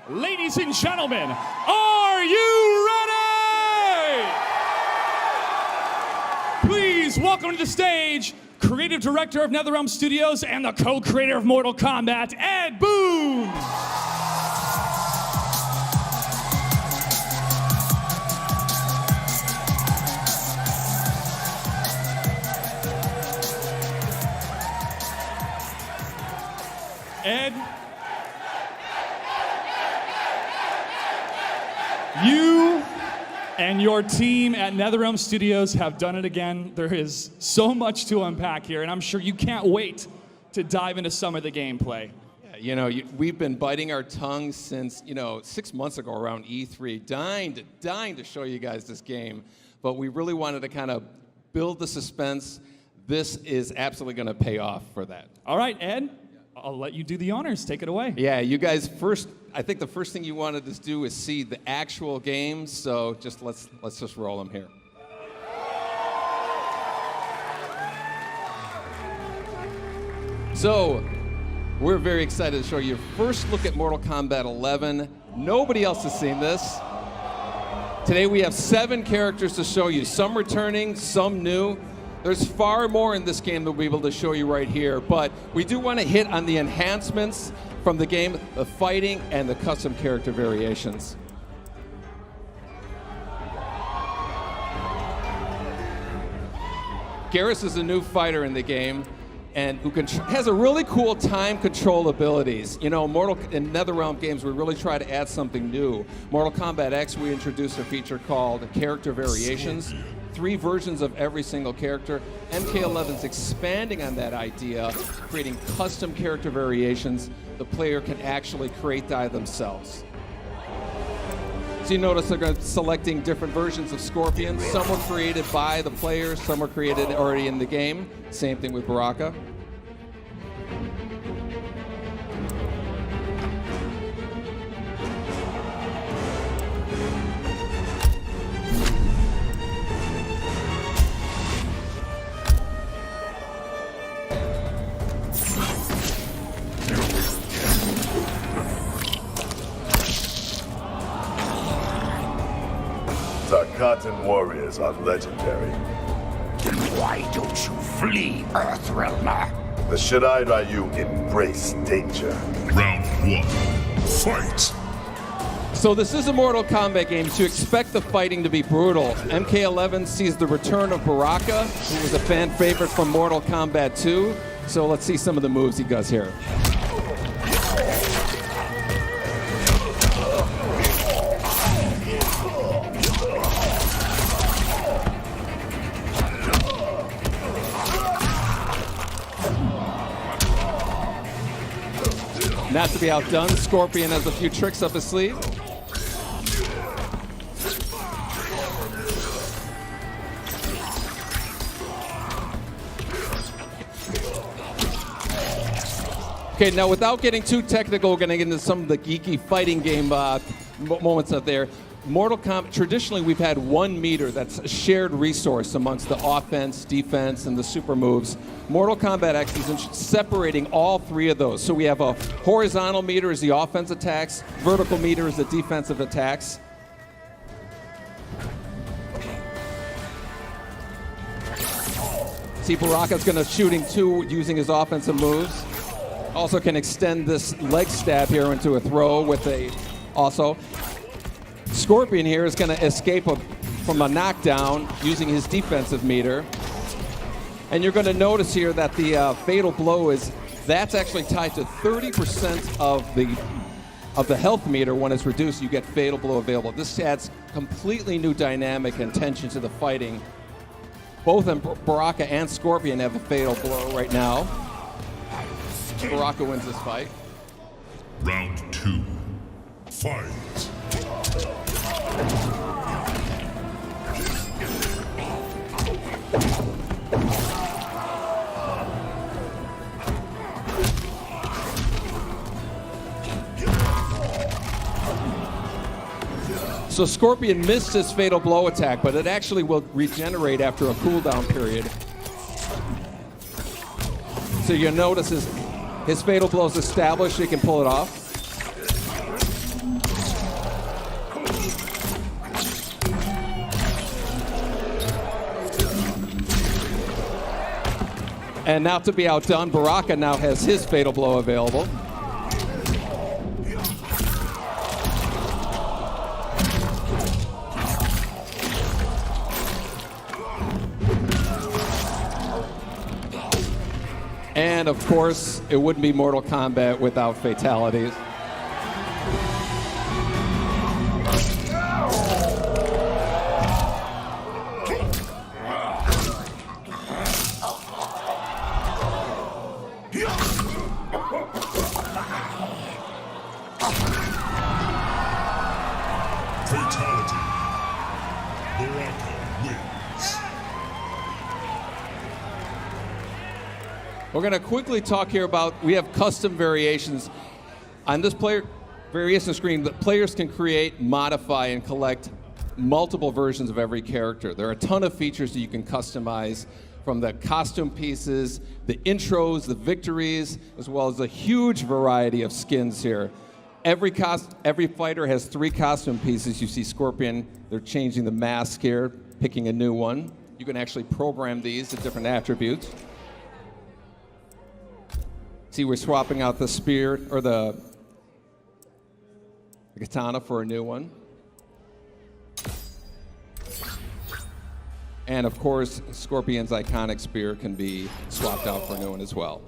Ladies and gentlemen, are you ready? Please welcome to the stage, Creative Director of NetherRealm Studios and the co-creator of Mortal Kombat, Ed Boon. Ed, you and your team at NetherRealm Studios have done it again. There is so much to unpack here, and I'm sure you can't wait to dive into some of the gameplay. Yeah, you know, we've been biting our tongues since, 6 months ago around E3, dying to show you guys this game, but we really wanted to kind of build the suspense. This is absolutely going to pay off for that. All right, Ed, I'll let you do the honors. Take it away. Yeah, you guys first. I think the first thing you wanted to do is see the actual game. So let's just roll them here. So we're very excited to show you first look at Mortal Kombat 11. Nobody else has seen this. Today we have 7 characters to show you. Some returning, some new. There's far more in this game that we'll be able to show you right here, but we do want to hit on the enhancements from the game, the fighting, and the custom character variations. Garrus is a new fighter in the game, and who has a really cool time control abilities. You know, in NetherRealm games, we really try to add something new. Mortal Kombat X, we introduced a feature called Character Variations. 3 versions of every single character. MK11's expanding on that idea, creating custom character variations the player can actually create themselves. So you notice they're selecting different versions of Scorpion. Some were created by the players, some were created already in the game. Same thing with Baraka. Cotton warriors are legendary. Then why don't you flee, Earthrealmer? The Shaddai Ryu embrace danger. Round 1, fight! So this is a Mortal Kombat game, so you expect the fighting to be brutal. MK11 sees the return of Baraka, who was a fan favorite from Mortal Kombat 2. So let's see some of the moves he does here. Not to be outdone, Scorpion has a few tricks up his sleeve. Okay, now without getting too technical, we're going to get into some of the geeky fighting game moments out there. Mortal Kombat, traditionally we've had 1 meter that's a shared resource amongst the offense, defense, and the super moves. Mortal Kombat X is separating all 3 of those. So we have a horizontal meter as the offense attacks, vertical meter as the defensive attacks. See, Baraka's going to shooting 2 using his offensive moves. Also can extend this leg stab here into a throw with also. Scorpion here is going to escape from a knockdown using his defensive meter. And you're going to notice here that the fatal blow that's actually tied to 30% of the health meter. When it's reduced, you get fatal blow available. This adds completely new dynamic and tension to the fighting. Both Baraka and Scorpion have a fatal blow right now. Baraka wins this fight. Round 2, fight! So Scorpion missed his fatal blow attack, but it actually will regenerate after a cooldown period. So you'll notice his fatal blow is established, he can pull it off. And not to be outdone, Baraka now has his fatal blow available. And of course, it wouldn't be Mortal Kombat without fatalities. Fatality. Baraka wins. We're going to quickly talk here about, we have custom variations. On this player variation screen, the players can create, modify, and collect multiple versions of every character. There are a ton of features that you can customize, from the costume pieces, the intros, the victories, as well as a huge variety of skins here. Every fighter has 3 costume pieces. You see Scorpion, they're changing the mask here, picking a new one. You can actually program these to different attributes. See, we're swapping out the spear, or the katana for a new one. And of course, Scorpion's iconic spear can be swapped out for a new one as well.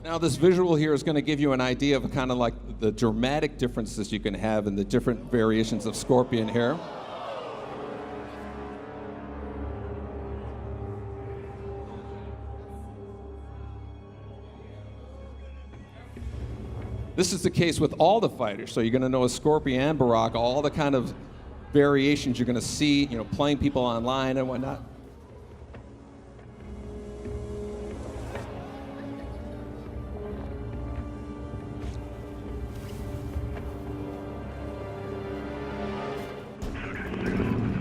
Now this visual here is going to give you an idea of kind of like the dramatic differences you can have in the different variations of Scorpion here. This is the case with all the fighters, so you're going to know Scorpion and Baraka, all the kind of variations you're going to see, you know, playing people online and whatnot.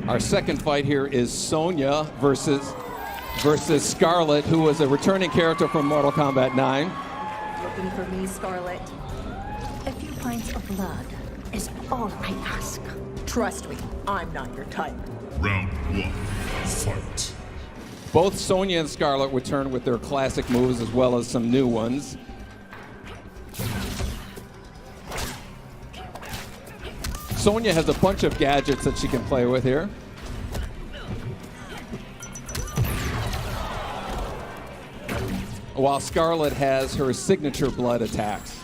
Our second fight here is Sonya versus Scarlet, who was a returning character from Mortal Kombat 9. Looking for me, Scarlet? A few pints of blood is all I ask. Trust me, I'm not your type. Round 1. Fight. Both Sonya and Scarlet return with their classic moves as well as some new ones. Sonya has a bunch of gadgets that she can play with here. While Scarlet has her signature blood attacks.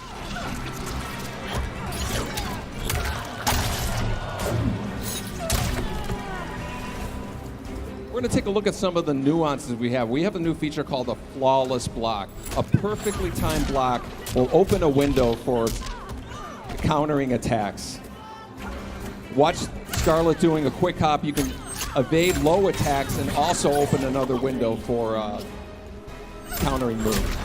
We're going to take a look at some of the nuances we have. We have a new feature called a flawless block. A perfectly timed block will open a window for countering attacks. Watch Scarlet doing a quick hop. You can evade low attacks and also open another window for countering moves.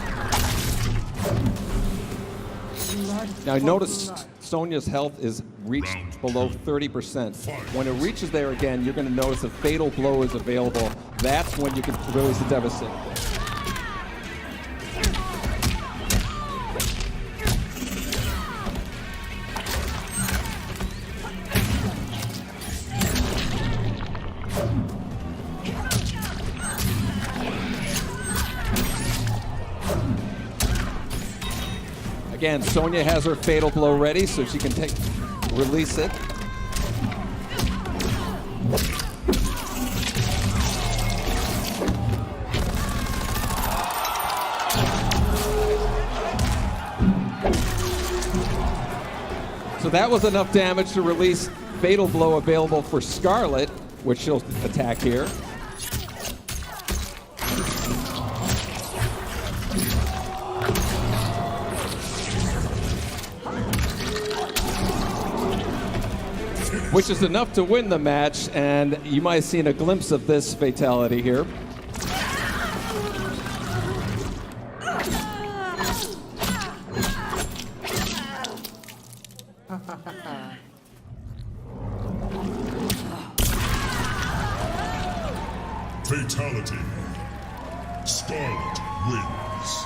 Now notice Sonya's health is reached below 30%. When it reaches there again, you're going to notice a fatal blow is available. That's when you can release the devastating. Again, Sonya has her fatal blow ready, so she can release it. So that was enough damage to release fatal blow available for Scarlet, which she'll attack here. Which is enough to win the match, and you might have seen a glimpse of this fatality here. Fatality. Scarlet wins.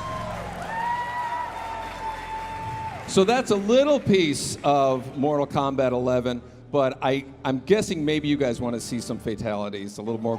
So that's a little piece of Mortal Kombat 11. but I'm guessing maybe you guys want to see some fatalities, a little more.